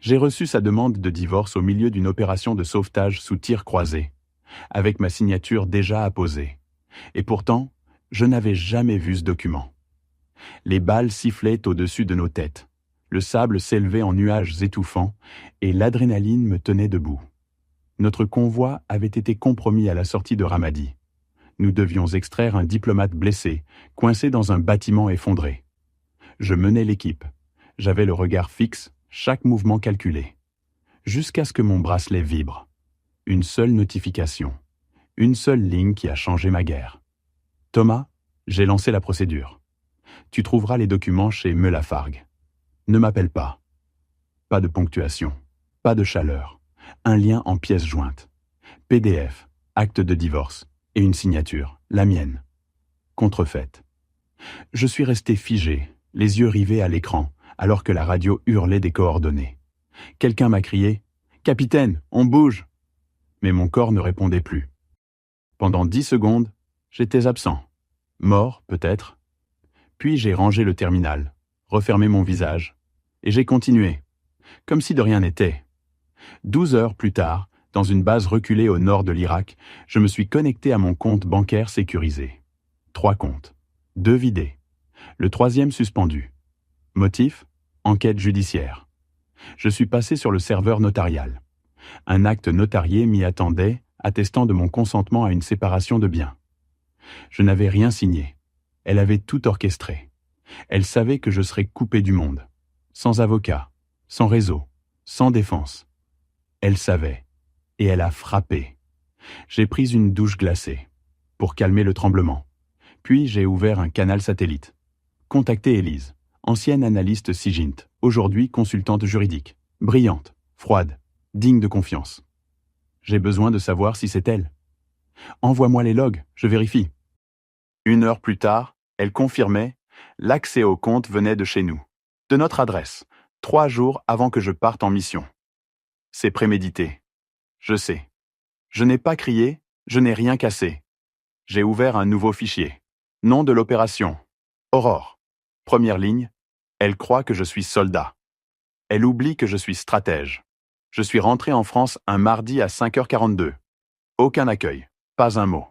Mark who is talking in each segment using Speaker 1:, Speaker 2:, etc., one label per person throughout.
Speaker 1: J'ai reçu sa demande de divorce au milieu d'une opération de sauvetage sous tir croisé, avec ma signature déjà apposée. Et pourtant, je n'avais jamais vu ce document. Les balles sifflaient au-dessus de nos têtes. Le sable s'élevait en nuages étouffants et l'adrénaline me tenait debout. Notre convoi avait été compromis à la sortie de Ramadi. Nous devions extraire un diplomate blessé, coincé dans un bâtiment effondré. Je menais l'équipe. J'avais le regard fixe, chaque mouvement calculé. Jusqu'à ce que mon bracelet vibre. Une seule notification. Une seule ligne qui a changé ma guerre. Thomas, j'ai lancé la procédure. Tu trouveras les documents chez Melafargue. Ne m'appelle pas. Pas de ponctuation. Pas de chaleur. Un lien en pièces jointes. PDF, acte de divorce. Et une signature, la mienne. Contrefaite. Je suis resté figé, les yeux rivés à l'écran, alors que la radio hurlait des coordonnées. Quelqu'un m'a crié « Capitaine, on bouge !» Mais mon corps ne répondait plus. Pendant 10 secondes, j'étais absent. Mort, peut-être. Puis j'ai rangé le terminal, refermé mon visage, et j'ai continué, comme si de rien n'était. 12 heures plus tard, dans une base reculée au nord de l'Irak, je me suis connecté à mon compte bancaire sécurisé. 3 comptes. 2 vidés. Le 3e suspendu. Motif ? Enquête judiciaire. Je suis passé sur le serveur notarial. Un acte notarié m'y attendait, attestant de mon consentement à une séparation de biens. Je n'avais rien signé. Elle avait tout orchestré. Elle savait que je serais coupé du monde. Sans avocat, sans réseau, sans défense. Elle savait. Et elle a frappé. J'ai pris une douche glacée, pour calmer le tremblement. Puis j'ai ouvert un canal satellite. Contacté Élise, ancienne analyste Sigint, aujourd'hui consultante juridique. Brillante, froide, digne de confiance. J'ai besoin de savoir si c'est elle. Envoie-moi les logs, je vérifie. 1 heure plus tard, elle confirmait « L'accès au compte venait de chez nous, de notre adresse, 3 jours avant que je parte en mission. C'est prémédité. Je sais. Je n'ai pas crié, je n'ai rien cassé. J'ai ouvert un nouveau fichier. Nom de l'opération. Aurore. Première ligne. Elle croit que je suis soldat. Elle oublie que je suis stratège. Je suis rentré en France un mardi à 5h42. Aucun accueil. Pas un mot.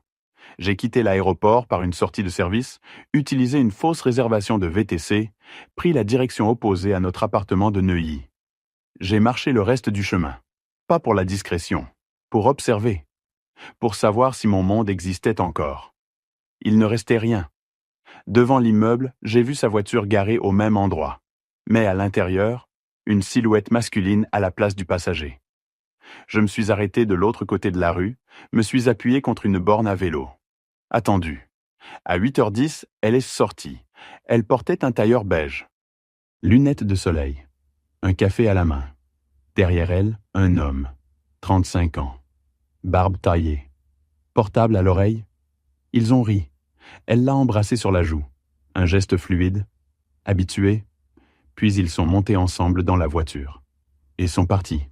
Speaker 1: J'ai quitté l'aéroport par une sortie de service, utilisé une fausse réservation de VTC, pris la direction opposée à notre appartement de Neuilly. J'ai marché le reste du chemin. Pas pour la discrétion, pour observer, pour savoir si mon monde existait encore. Il ne restait rien. Devant l'immeuble, j'ai vu sa voiture garée au même endroit, mais à l'intérieur, une silhouette masculine à la place du passager. Je me suis arrêté de l'autre côté de la rue, me suis appuyé contre une borne à vélo. Attendu. À 8h10, elle est sortie. Elle portait un tailleur beige. Lunettes de soleil. Un café à la main. Derrière elle, un homme. 35 ans. Barbe taillée. Portable à l'oreille. Ils ont ri. Elle l'a embrassé sur la joue. Un geste fluide. Habitué. Puis ils sont montés ensemble dans la voiture. Et sont partis.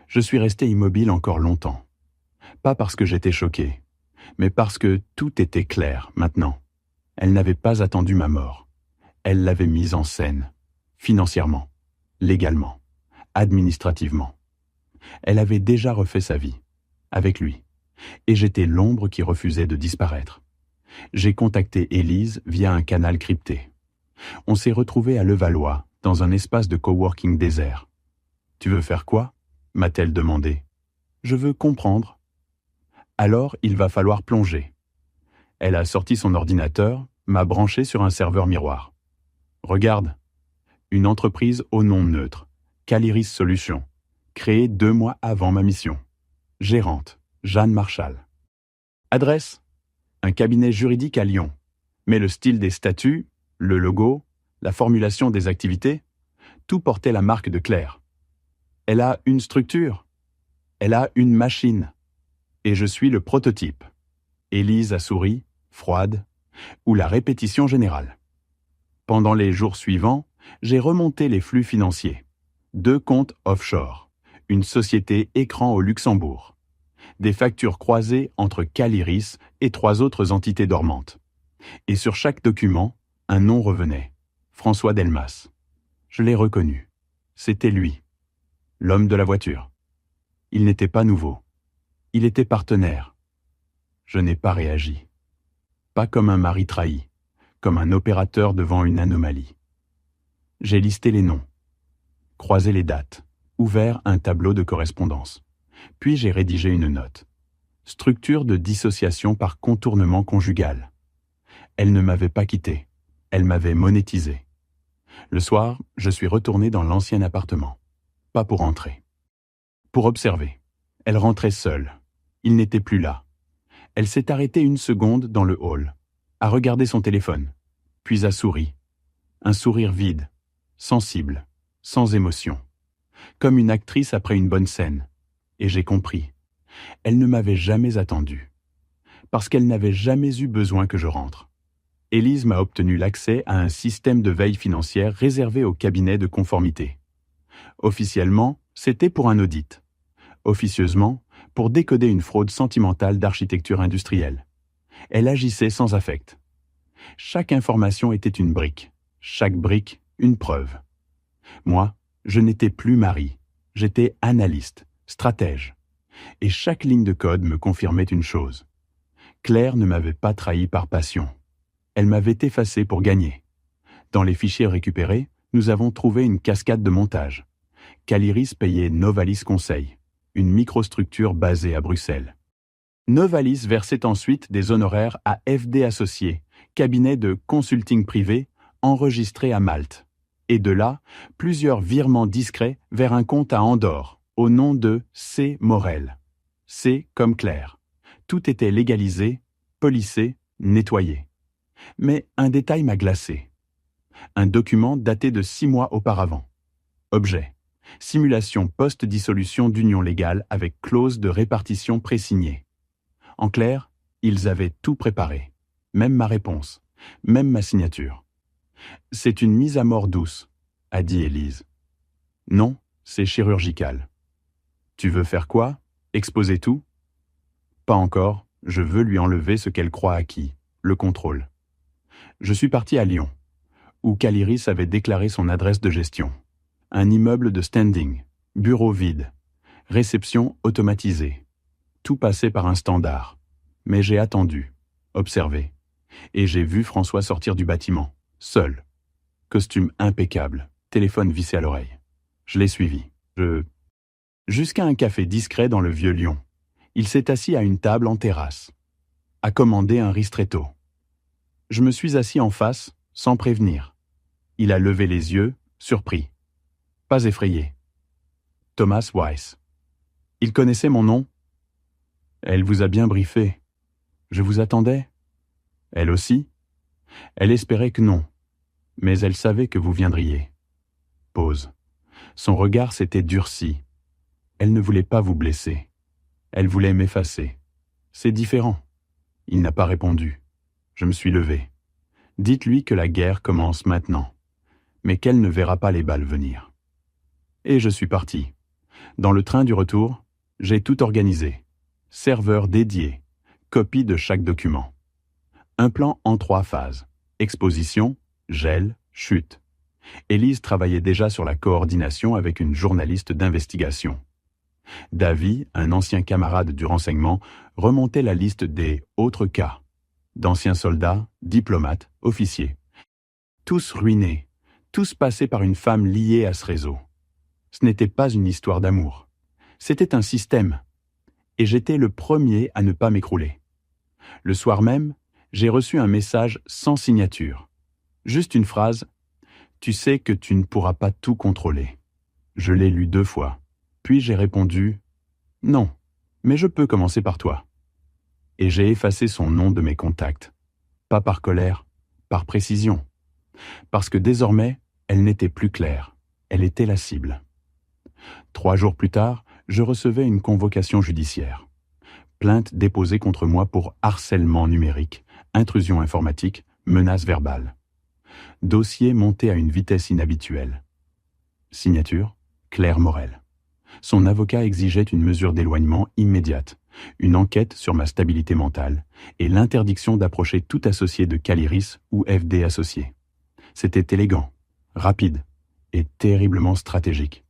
Speaker 1: Je suis resté immobile encore longtemps. Pas parce que j'étais choqué, mais parce que tout était clair maintenant. Elle n'avait pas attendu ma mort. Elle l'avait mise en scène. Financièrement. Légalement. Administrativement. Elle avait déjà refait sa vie. Avec lui. Et j'étais l'ombre qui refusait de disparaître. J'ai contacté Élise via un canal crypté. On s'est retrouvés à Levallois, dans un espace de coworking désert. « Tu veux faire quoi ?» m'a-t-elle demandé. « Je veux comprendre. » Alors, il va falloir plonger. Elle a sorti son ordinateur, m'a branché sur un serveur miroir. « Regarde. Une entreprise au nom neutre, Caliris Solutions, créée 2 mois avant ma mission. Gérante, Jeanne Marchal. Adresse, un cabinet juridique à Lyon. Mais le style des statuts, le logo, la formulation des activités, tout portait la marque de Claire. Elle a une structure. Elle a une machine. Et je suis le prototype. Élise a souri, froide, ou la répétition générale. Pendant les jours suivants, j'ai remonté les flux financiers. 2 comptes offshore, une société écran au Luxembourg. Des factures croisées entre Caliris et 3 autres entités dormantes. Et sur chaque document, un nom revenait. François Delmas. Je l'ai reconnu. C'était lui. l'homme de la voiture. Il n'était pas nouveau. Il était partenaire. Je n'ai pas réagi. Pas comme un mari trahi, comme un opérateur devant une anomalie. J'ai listé les noms, croisé les dates, ouvert un tableau de correspondance. Puis j'ai rédigé une note. Structure de dissociation par contournement conjugal. Elle ne m'avait pas quitté. Elle m'avait monétisé. Le soir, je suis retourné dans l'ancien appartement. Pas pour entrer. Pour observer. Elle rentrait seule. Il n'était plus là. Elle s'est arrêtée une seconde dans le hall, a regardé son téléphone, puis a souri. Un sourire vide, sensible, sans émotion. Comme une actrice après une bonne scène. Et j'ai compris. Elle ne m'avait jamais attendu. Parce qu'elle n'avait jamais eu besoin que je rentre. Élise m'a obtenu l'accès à un système de veille financière réservé au cabinet de conformité. Officiellement, c'était pour un audit. Officieusement, pour décoder une fraude sentimentale d'architecture industrielle. Elle agissait sans affect. Chaque information était une brique, chaque brique une preuve. Moi, je n'étais plus mari, j'étais analyste, stratège. Et chaque ligne de code me confirmait une chose. Claire ne m'avait pas trahi par passion. Elle m'avait effacé pour gagner. Dans les fichiers récupérés, nous avons trouvé une cascade de montage. Caliris payait Novalis Conseil, une microstructure basée à Bruxelles. Novalis versait ensuite des honoraires à FD Associés, cabinet de consulting privé enregistré à Malte. Et de là, plusieurs virements discrets vers un compte à Andorre, au nom de C. Morel. C comme Claire. Tout était légalisé, policé, nettoyé. Mais un détail m'a glacé. Un document daté de 6 mois auparavant. Objet. Simulation post-dissolution d'union légale avec clause de répartition présignée. En clair, ils avaient tout préparé. Même ma réponse. Même ma signature. C'est une mise à mort douce, a dit Élise. Non, c'est chirurgical. Tu veux faire quoi? Exposer tout? Pas encore, je veux lui enlever ce qu'elle croit acquis, le contrôle. Je suis parti à Lyon, où Caliris avait déclaré son adresse de gestion. Un immeuble de standing, bureau vide, réception automatisée. Tout passait par un standard. Mais j'ai attendu, observé. Et j'ai vu François sortir du bâtiment, seul. Costume impeccable, téléphone vissé à l'oreille. Je l'ai suivi. Jusqu'à un café discret dans le vieux Lyon. Il s'est assis à une table en terrasse. A commandé un ristretto. Je me suis assis en face, sans prévenir. Il a levé les yeux, surpris. Pas effrayé. Thomas Weiss. Il connaissait mon nom? Elle vous a bien briefé. Je vous attendais? Elle aussi? Elle espérait que non, mais elle savait que vous viendriez. Pause. Son regard s'était durci. Elle ne voulait pas vous blesser. Elle voulait m'effacer. C'est différent. Il n'a pas répondu. Je me suis levé. Dites-lui que la guerre commence maintenant, mais qu'elle ne verra pas les balles venir. Et je suis parti. Dans le train du retour, j'ai tout organisé. Serveur dédié, copie de chaque document. Un plan en 3 phases. Exposition, gel, chute. Élise travaillait déjà sur la coordination avec une journaliste d'investigation. Davy, un ancien camarade du renseignement, remontait la liste des « autres cas », d'anciens soldats, diplomates, officiers. Tous ruinés, tous passés par une femme liée à ce réseau. Ce n'était pas une histoire d'amour. C'était un système. Et j'étais le premier à ne pas m'écrouler. Le soir même, j'ai reçu un message sans signature. Juste une phrase « Tu sais que tu ne pourras pas tout contrôler ». Je l'ai lu 2 fois. Puis j'ai répondu « Non, mais je peux commencer par toi ». Et j'ai effacé son nom de mes contacts. Pas par colère, par précision. Parce que désormais, elle n'était plus claire. Elle était la cible. 3 jours plus tard, je recevais une convocation judiciaire. Plainte déposée contre moi pour harcèlement numérique, intrusion informatique, menace verbale. Dossier monté à une vitesse inhabituelle. Signature, Claire Morel. Son avocat exigeait une mesure d'éloignement immédiate, une enquête sur ma stabilité mentale et l'interdiction d'approcher tout associé de Caliris ou FD associé. C'était élégant, rapide et terriblement stratégique.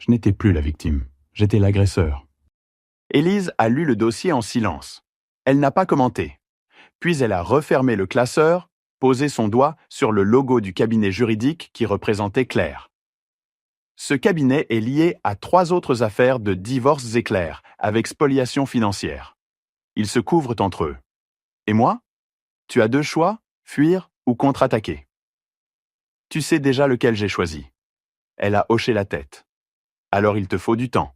Speaker 1: Je n'étais plus la victime, j'étais l'agresseur. Élise a lu le dossier en silence. Elle n'a pas commenté. Puis elle a refermé le classeur, posé son doigt sur le logo du cabinet juridique qui représentait Claire. Ce cabinet est lié à 3 autres affaires de divorces éclairs avec spoliation financière. Ils se couvrent entre eux. Et moi? Tu as 2 choix, fuir ou contre-attaquer. Tu sais déjà lequel j'ai choisi. Elle a hoché la tête. Alors il te faut du temps.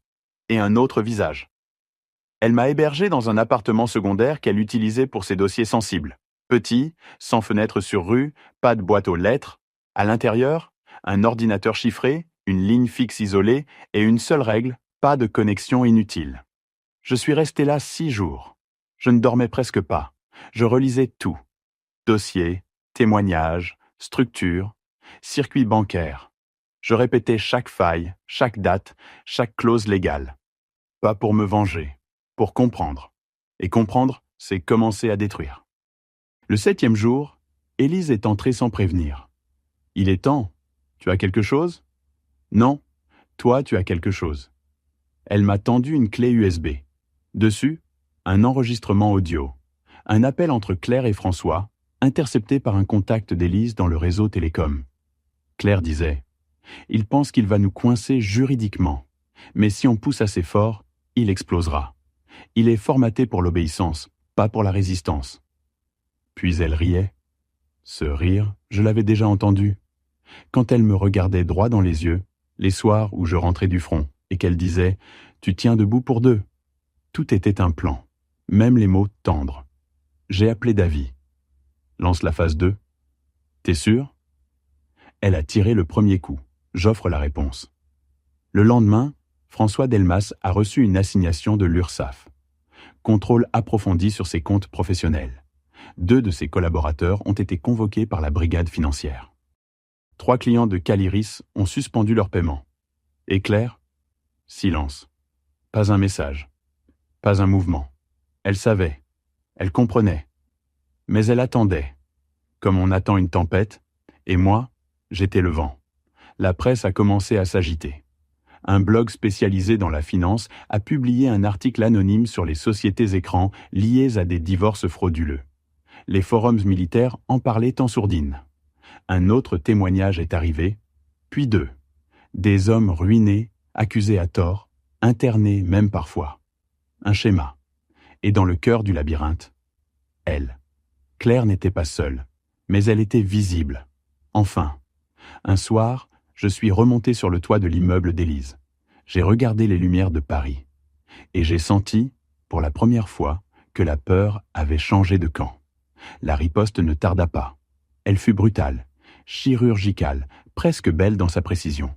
Speaker 1: Et un autre visage. Elle m'a hébergé dans un appartement secondaire qu'elle utilisait pour ses dossiers sensibles. Petit, sans fenêtre sur rue, pas de boîte aux lettres. À l'intérieur, un ordinateur chiffré, une ligne fixe isolée et une seule règle, pas de connexion inutile. Je suis resté là 6 jours. Je ne dormais presque pas. Je relisais tout. Dossiers, témoignages, structures, circuit bancaire. Je répétais chaque faille, chaque date, chaque clause légale. Pas pour me venger, pour comprendre. Et comprendre, c'est commencer à détruire. Le 7e jour, Élise est entrée sans prévenir. « Il est temps. Tu as quelque chose ? » ?»« Non. Toi, tu as quelque chose. » Elle m'a tendu une clé USB. Dessus, un enregistrement audio. Un appel entre Claire et François, intercepté par un contact d'Élise dans le réseau télécom. Claire disait « Il pense qu'il va nous coincer juridiquement. Mais si on pousse assez fort, il explosera. Il est formaté pour l'obéissance, pas pour la résistance. » Puis elle riait. Ce rire, je l'avais déjà entendu. Quand elle me regardait droit dans les yeux, les soirs où je rentrais du front, et qu'elle disait « Tu tiens debout pour 2 ». Tout était un plan, même les mots tendres. J'ai appelé Davy. « Lance la phase 2. »« T'es sûr ?» Elle a tiré le premier coup. J'offre la réponse. Le lendemain, François Delmas a reçu une assignation de l'URSSAF. Contrôle approfondi sur ses comptes professionnels. 2 de ses collaborateurs ont été convoqués par la brigade financière. 3 clients de Caliris ont suspendu leur paiement. Et Claire? Silence. Pas un message. Pas un mouvement. Elle savait. Elle comprenait. Mais elle attendait. Comme on attend une tempête. Et moi, j'étais le vent. La presse a commencé à s'agiter. Un blog spécialisé dans la finance a publié un article anonyme sur les sociétés écrans liées à des divorces frauduleux. Les forums militaires en parlaient en sourdine. Un autre témoignage est arrivé, puis 2. Des hommes ruinés, accusés à tort, internés même parfois. Un schéma. Et dans le cœur du labyrinthe, elle. Claire n'était pas seule, mais elle était visible. Enfin, un soir, je suis remonté sur le toit de l'immeuble d'Élise. J'ai regardé les lumières de Paris. Et j'ai senti, pour la première fois, que la peur avait changé de camp. La riposte ne tarda pas. Elle fut brutale, chirurgicale, presque belle dans sa précision.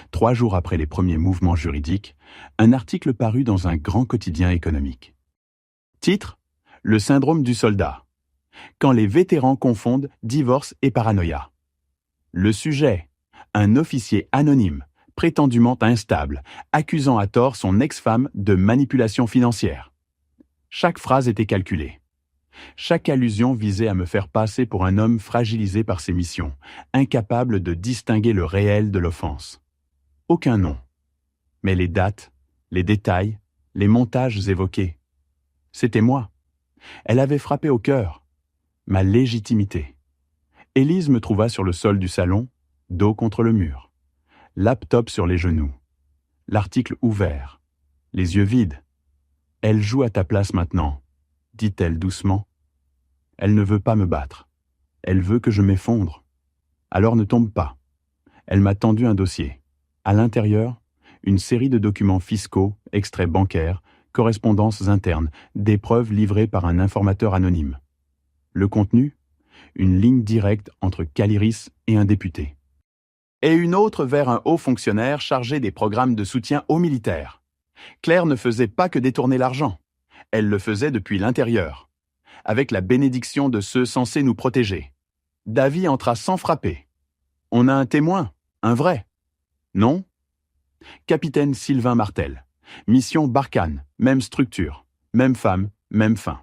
Speaker 1: 3 jours après les premiers mouvements juridiques, un article parut dans un grand quotidien économique. Titre : Le syndrome du soldat. Quand les vétérans confondent divorce et paranoïa. Le sujet : un officier anonyme, prétendument instable, accusant à tort son ex-femme de manipulation financière. Chaque phrase était calculée. Chaque allusion visait à me faire passer pour un homme fragilisé par ses missions, incapable de distinguer le réel de l'offense. Aucun nom. Mais les dates, les détails, les montages évoqués. C'était moi. Elle avait frappé au cœur. Ma légitimité. Élise me trouva sur le sol du salon, dos contre le mur. Laptop sur les genoux. L'article ouvert. Les yeux vides. « Elle joue à ta place maintenant », dit-elle doucement. « Elle ne veut pas me battre. Elle veut que je m'effondre. Alors ne tombe pas. » Elle m'a tendu un dossier. À l'intérieur, une série de documents fiscaux, extraits bancaires, correspondances internes, des preuves livrées par un informateur anonyme. Le contenu ? Une ligne directe entre Caliris et un député. Et une autre vers un haut fonctionnaire chargé des programmes de soutien aux militaires. Claire ne faisait pas que détourner l'argent. Elle le faisait depuis l'intérieur, avec la bénédiction de ceux censés nous protéger. Davy entra sans frapper. On a un témoin, un vrai. Non ? Capitaine Sylvain Martel. Mission Barkhane, même structure, même femme, même fin.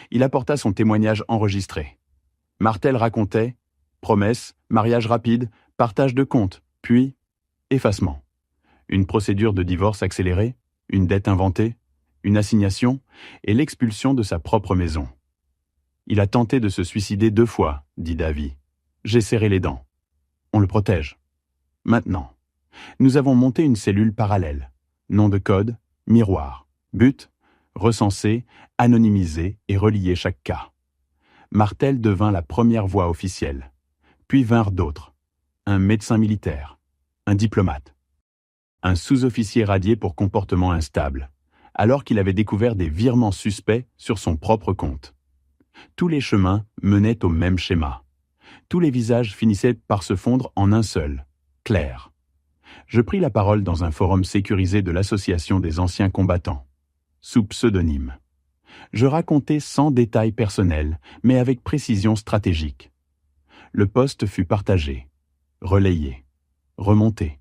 Speaker 1: Il apporta son témoignage enregistré. Martel racontait promesse, mariage rapide, partage de comptes, puis effacement. Une procédure de divorce accélérée, une dette inventée, une assignation et l'expulsion de sa propre maison. Il a tenté de se suicider 2 fois, dit Davy. J'ai serré les dents. On le protège. Maintenant, nous avons monté une cellule parallèle. Nom de code, miroir. But, recenser, anonymiser et relier chaque cas. Martel devint la première voix officielle. Puis vinrent d'autres. Un médecin militaire, un diplomate, un sous-officier radié pour comportement instable, alors qu'il avait découvert des virements suspects sur son propre compte. Tous les chemins menaient au même schéma. Tous les visages finissaient par se fondre en un seul, Claire. Je pris la parole dans un forum sécurisé de l'Association des anciens combattants, sous pseudonyme. Je racontais sans détails personnels, mais avec précision stratégique. Le poste fut partagé, relayé, remonté.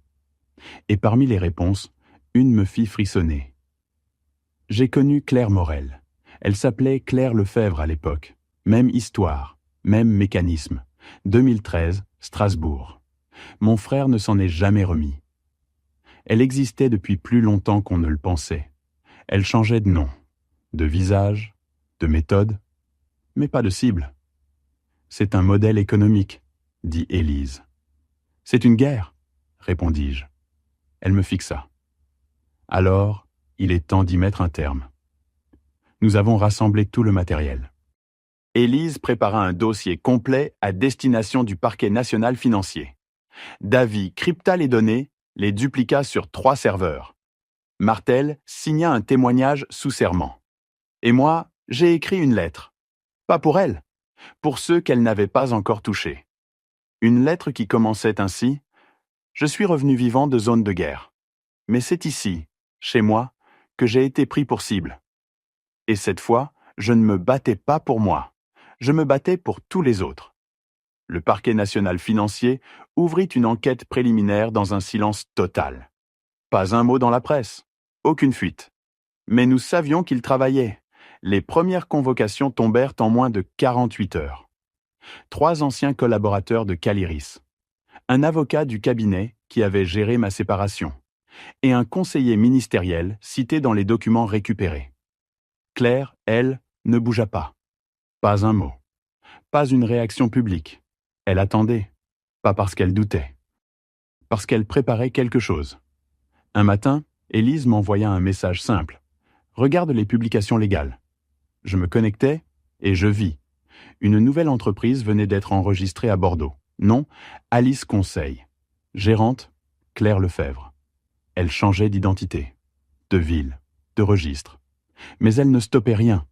Speaker 1: Et parmi les réponses, une me fit frissonner. J'ai connu Claire Morel. Elle s'appelait Claire Lefebvre à l'époque. Même histoire, même mécanisme. 2013, Strasbourg. Mon frère ne s'en est jamais remis. Elle existait depuis plus longtemps qu'on ne le pensait. Elle changeait de nom, de visage, de méthode, mais pas de cible. C'est un modèle économique, dit Élise. C'est une guerre, répondis-je. Elle me fixa. Alors, il est temps d'y mettre un terme. Nous avons rassemblé tout le matériel. Élise prépara un dossier complet à destination du parquet national financier. Davy crypta les données, les dupliqua sur 3 serveurs. Martel signa un témoignage sous serment. Et moi, j'ai écrit une lettre. Pas pour elle, pour ceux qu'elle n'avait pas encore touchés. Une lettre qui commençait ainsi « Je suis revenu vivant de zone de guerre. Mais c'est ici, chez moi, que j'ai été pris pour cible. Et cette fois, je ne me battais pas pour moi. Je me battais pour tous les autres. » Le parquet national financier ouvrit une enquête préliminaire dans un silence total. Pas un mot dans la presse, aucune fuite. Mais nous savions qu'il travaillait. Les premières convocations tombèrent en moins de 48 heures. 3 anciens collaborateurs de Caliris, un avocat du cabinet qui avait géré ma séparation, et un conseiller ministériel cité dans les documents récupérés. Claire, elle, ne bougea pas. Pas un mot. Pas une réaction publique. Elle attendait. Pas parce qu'elle doutait. Parce qu'elle préparait quelque chose. Un matin, Élise m'envoya un message simple. « Regarde les publications légales. » Je me connectais et je vis. Une nouvelle entreprise venait d'être enregistrée à Bordeaux. Nom, Alice Conseil. Gérante, Claire Lefebvre. Elle changeait d'identité, de ville, de registre. Mais elle ne stoppait rien.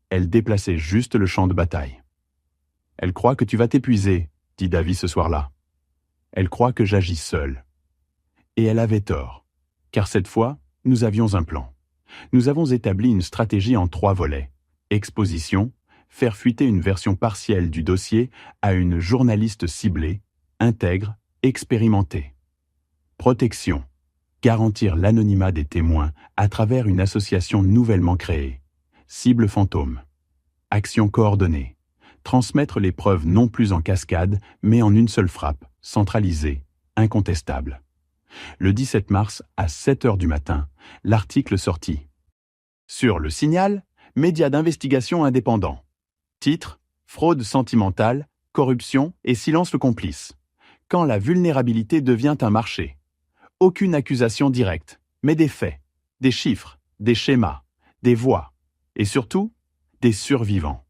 Speaker 1: Elle déplaçait juste le champ de bataille. « Elle croit que tu vas t'épuiser, » dit Davy ce soir-là. « Elle croit que j'agis seul. » Et elle avait tort, car cette fois, nous avions un plan. Nous avons établi une stratégie en 3 volets. Exposition, faire fuiter une version partielle du dossier à une journaliste ciblée, intègre, expérimentée. Protection, garantir l'anonymat des témoins à travers une association nouvellement créée. Cible fantôme. Action coordonnée. Transmettre les preuves non plus en cascade, mais en une seule frappe, centralisée, incontestable. Le 17 mars, à 7 heures du matin, l'article sortit. Sur Le Signal, média d'investigation indépendant. Titre, fraude sentimentale, corruption et silence le complice. Quand la vulnérabilité devient un marché. Aucune accusation directe, mais des faits, des chiffres, des schémas, des voix, et surtout, des survivants.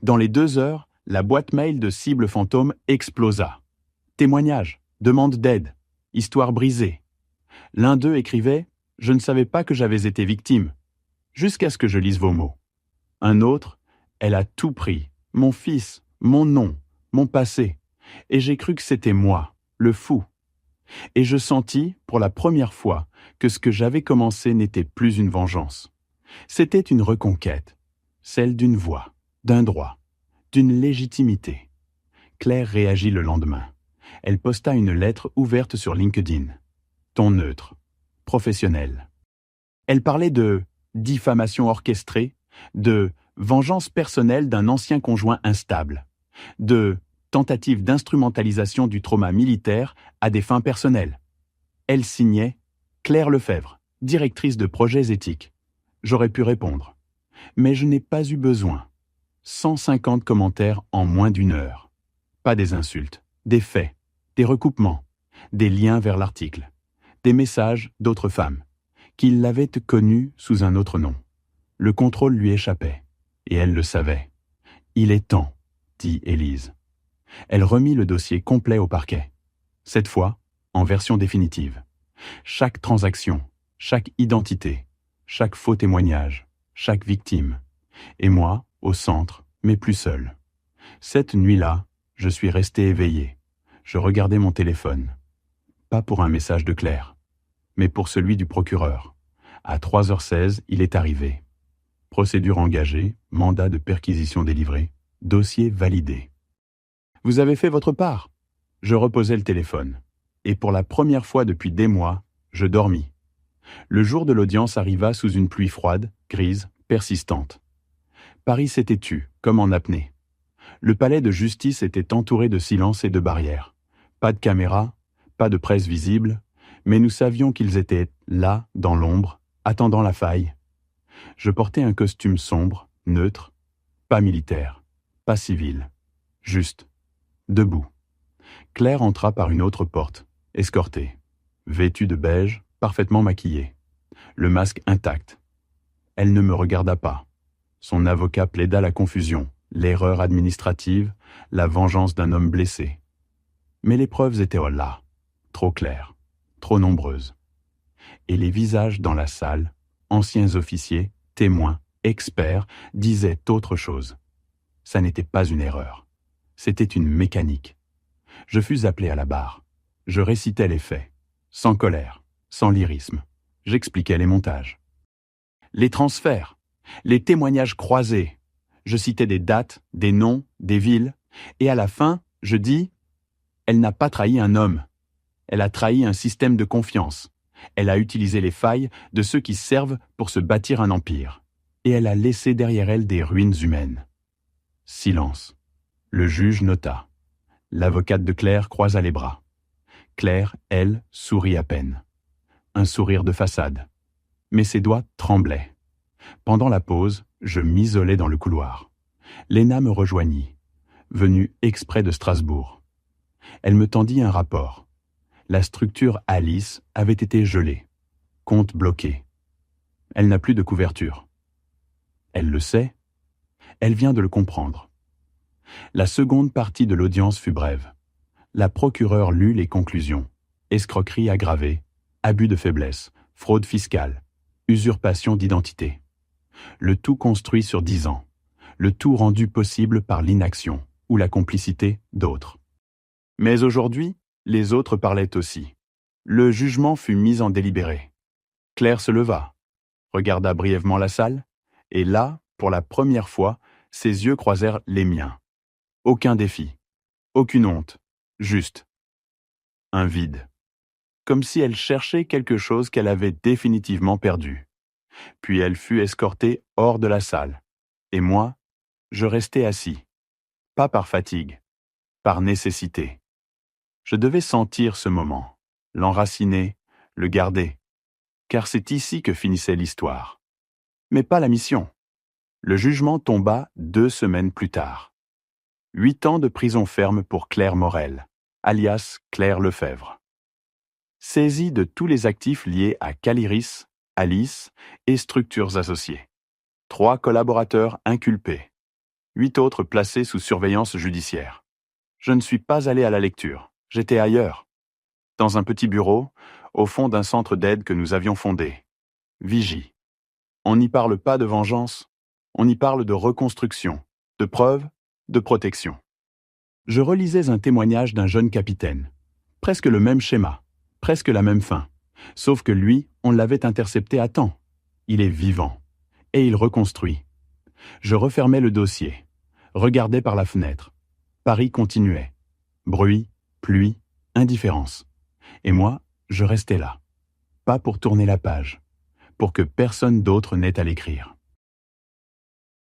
Speaker 1: Dans les 2 heures, la boîte mail de cible fantôme explosa. Témoignages, demandes d'aide, histoires brisées. L'un d'eux écrivait « Je ne savais pas que j'avais été victime », jusqu'à ce que je lise vos mots. Un autre « Elle a tout pris, mon fils, mon nom, mon passé, et j'ai cru que c'était moi, le fou. » Et je sentis, pour la première fois, que ce que j'avais commencé n'était plus une vengeance. C'était une reconquête, celle d'une voix, d'un droit, d'une légitimité. Claire réagit le lendemain. Elle posta une lettre ouverte sur LinkedIn. Ton neutre, professionnel. Elle parlait de diffamation orchestrée, de vengeance personnelle d'un ancien conjoint instable, de tentative d'instrumentalisation du trauma militaire à des fins personnelles. Elle signait Claire Lefebvre, directrice de projets éthiques. J'aurais pu répondre. Mais je n'ai pas eu besoin. 150 commentaires en moins d'une heure. Pas des insultes, des faits, des recoupements, des liens vers l'article, des messages d'autres femmes, qui l'avaient connue sous un autre nom. Le contrôle lui échappait, et elle le savait. « Il est temps », dit Élise. Elle remit le dossier complet au parquet. Cette fois, en version définitive. Chaque transaction, chaque identité, chaque faux témoignage, chaque victime. Et moi, au centre, mais plus seul. Cette nuit-là, je suis resté éveillé. Je regardais mon téléphone. Pas pour un message de Claire, mais pour celui du procureur. À 3h16, il est arrivé. Procédure engagée, mandat de perquisition délivré, dossier validé. Vous avez fait votre part. Je reposai le téléphone. Et pour la première fois depuis des mois, je dormis. Le jour de l'audience arriva sous une pluie froide, grise, persistante. Paris s'était tu, comme en apnée. Le palais de justice était entouré de silence et de barrières. Pas de caméra, pas de presse visible, mais nous savions qu'ils étaient là, dans l'ombre, attendant la faille. Je portais un costume sombre, neutre, pas militaire, pas civil, juste, debout. Claire entra par une autre porte, escortée, vêtue de beige, parfaitement maquillée, le masque intact. Elle ne me regarda pas. Son avocat plaida la confusion, l'erreur administrative, la vengeance d'un homme blessé. Mais les preuves étaient là, trop claires, trop nombreuses. Et les visages dans la salle, anciens officiers, témoins, experts, disaient autre chose. Ça n'était pas une erreur. C'était une mécanique. Je fus appelé à la barre. Je récitais les faits, sans colère, sans lyrisme. J'expliquais les montages. Les transferts, les témoignages croisés. Je citais des dates, des noms, des villes, et à la fin, je dis « Elle n'a pas trahi un homme. Elle a trahi un système de confiance. Elle a utilisé les failles de ceux qui servent pour se bâtir un empire. Et elle a laissé derrière elle des ruines humaines. » Silence. Le juge nota. L'avocate de Claire croisa les bras. Claire, elle, sourit à peine. Un sourire de façade. Mais ses doigts tremblaient. Pendant la pause, je m'isolai dans le couloir. Léna me rejoignit, venue exprès de Strasbourg. Elle me tendit un rapport. La structure Alice avait été gelée. Compte bloqué. Elle n'a plus de couverture. Elle le sait. Elle vient de le comprendre. La seconde partie de l'audience fut brève. La procureure lut les conclusions. Escroquerie aggravée, abus de faiblesse, fraude fiscale, usurpation d'identité. Le tout construit sur 10 ans. Le tout rendu possible par l'inaction ou la complicité d'autres. Mais aujourd'hui, les autres parlaient aussi. Le jugement fut mis en délibéré. Claire se leva, regarda brièvement la salle, et là, pour la première fois, ses yeux croisèrent les miens. Aucun défi, aucune honte, juste un vide. Comme si elle cherchait quelque chose qu'elle avait définitivement perdu. Puis elle fut escortée hors de la salle. Et moi, je restai assis. Pas par fatigue, par nécessité. Je devais sentir ce moment, l'enraciner, le garder. Car c'est ici que finissait l'histoire. Mais pas la mission. Le jugement tomba 2 semaines plus tard. 8 ans de prison ferme pour Claire Morel, alias Claire Lefebvre. Saisie de tous les actifs liés à Caliris, Alice et structures associées. 3 collaborateurs inculpés. 8 autres placés sous surveillance judiciaire. Je ne suis pas allé à la lecture, j'étais ailleurs. Dans un petit bureau, au fond d'un centre d'aide que nous avions fondé. Vigie. On n'y parle pas de vengeance, on y parle de reconstruction, de preuve, de protection. Je relisais un témoignage d'un jeune capitaine. Presque le même schéma, presque la même fin. Sauf que lui, on l'avait intercepté à temps. Il est vivant. Et il reconstruit. Je refermais le dossier. Regardais par la fenêtre. Paris continuait. Bruit, pluie, indifférence. Et moi, je restais là. Pas pour tourner la page. Pour que personne d'autre n'ait à l'écrire.